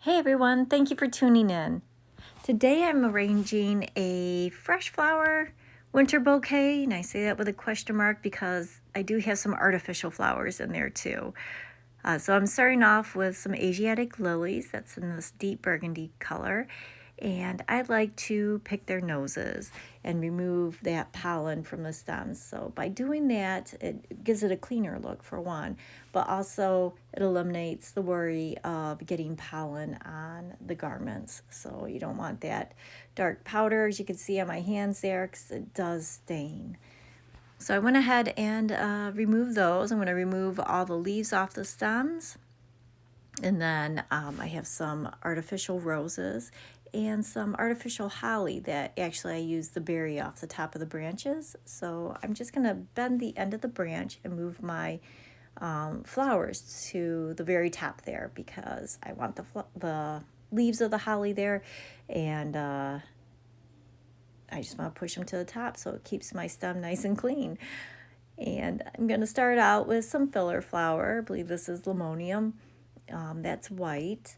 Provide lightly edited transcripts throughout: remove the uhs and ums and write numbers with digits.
Hey everyone, thank you for tuning in. Today I'm arranging a fresh flower winter bouquet, and I say that with a question mark because I do have some artificial flowers in there too. So I'm starting off with some Asiatic lilies, that's in this deep burgundy color, and I like to pick their noses and remove that pollen from the stems. So by doing that, it gives it a cleaner look for one, but also it eliminates the worry of getting pollen on the garments. So you don't want that dark powder, as you can see on my hands there, because it does stain. So I went ahead and removed those. I'm going to remove all the leaves off the stems. And then I have some artificial roses and some artificial holly that actually I use the berry off the top of the branches. So I'm just going to bend the end of the branch and move my flowers to the very top there because I want the leaves of the holly there, and I just want to push them to the top so it keeps my stem nice and clean. And I'm going to start out with some filler flower. I believe this is limonium. That's white.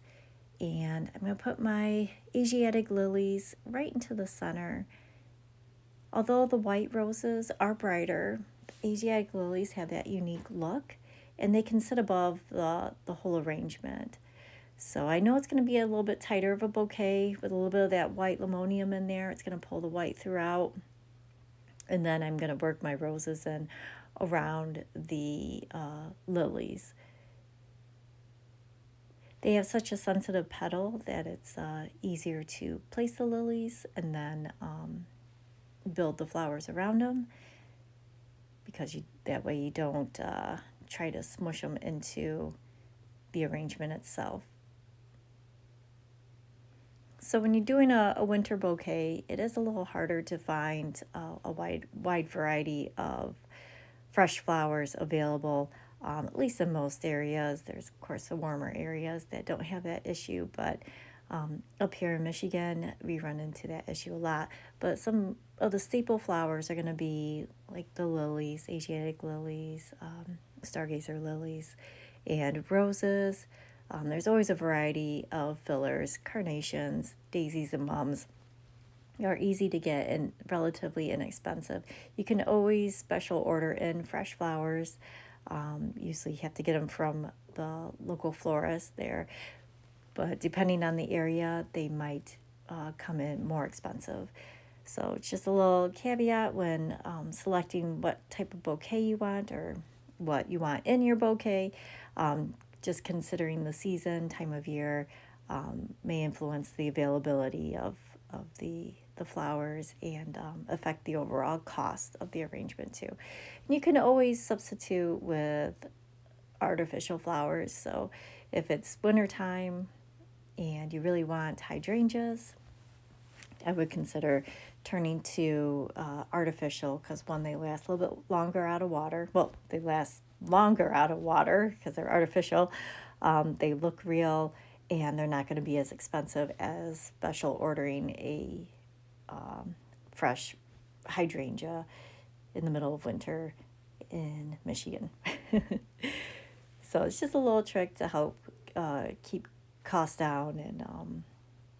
And I'm going to put my Asiatic lilies right into the center. Although the white roses are brighter, the Asiatic lilies have that unique look, and they can sit above the whole arrangement. So I know it's going to be a little bit tighter of a bouquet with a little bit of that white limonium in there. It's going to pull the white throughout. And then I'm going to work my roses in around the lilies. They have such a sensitive petal that it's easier to place the lilies and then build the flowers around them, because that way you don't try to smush them into the arrangement itself. So when you're doing a winter bouquet, it is a little harder to find a wide variety of fresh flowers available, at least in most areas. There's, of course, the warmer areas that don't have that issue, but up here in Michigan, we run into that issue a lot. But some of the staple flowers are going to be like the lilies, Asiatic lilies, stargazer lilies, and roses. There's always a variety of fillers, carnations, daisies, and mums are easy to get and relatively inexpensive. You can always special order in fresh flowers. Usually you have to get them from the local florist there, but depending on the area, they might come in more expensive. So it's just a little caveat when selecting what type of bouquet you want or what you want in your bouquet. Just considering the season, time of year, may influence the availability of the flowers and affect the overall cost of the arrangement too. And you can always substitute with artificial flowers. So if it's wintertime and you really want hydrangeas, I would consider turning to artificial, because one, they last a little bit longer out of water. Well, they last longer out of water because they're artificial. They look real, and they're not going to be as expensive as special ordering a fresh hydrangea in the middle of winter in Michigan. So it's just a little trick to help keep costs down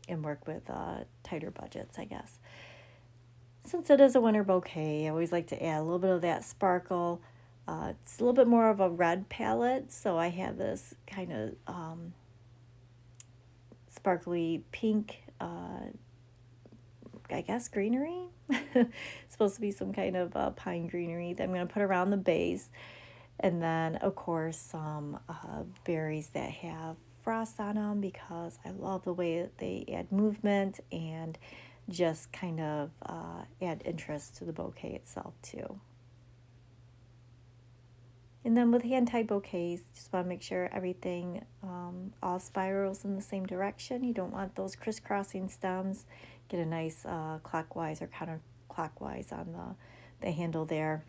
and work with tighter budgets, I guess. Since it is a winter bouquet, I always like to add a little bit of that sparkle. It's a little bit more of a red palette, so I have this kind of sparkly pink, I guess, greenery. It's supposed to be some kind of pine greenery that I'm going to put around the base. And then, of course, some berries that have frost on them, because I love the way that they add movement and just kind of add interest to the bouquet itself too. And then with hand-tied bouquets, just want to make sure everything all spirals in the same direction. You don't want those crisscrossing stems. Get a nice clockwise or counterclockwise on the handle there.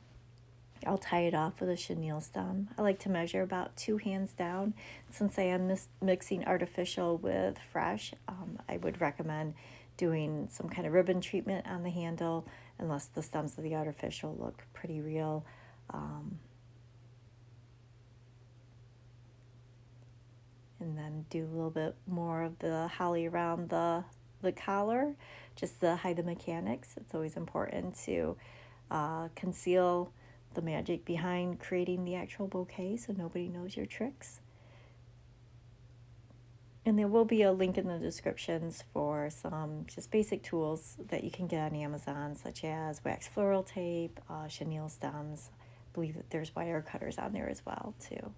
I'll tie it off with a chenille stem. I like to measure about 2 hands down. Since I am mixing artificial with fresh, I would recommend doing some kind of ribbon treatment on the handle, unless the stems of the artificial look pretty real. and then do a little bit more of the holly around the collar, just to hide the mechanics. It's always important to conceal the magic behind creating the actual bouquet so nobody knows your tricks. And there will be a link in the descriptions for some just basic tools that you can get on Amazon, such as wax floral tape, chenille stems. I believe that there's wire cutters on there as well, too.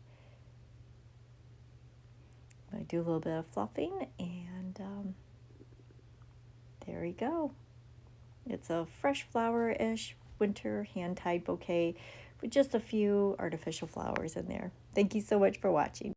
I do a little bit of fluffing, and there we go. It's a fresh flower-ish winter hand-tied bouquet with just a few artificial flowers in there. Thank you so much for watching.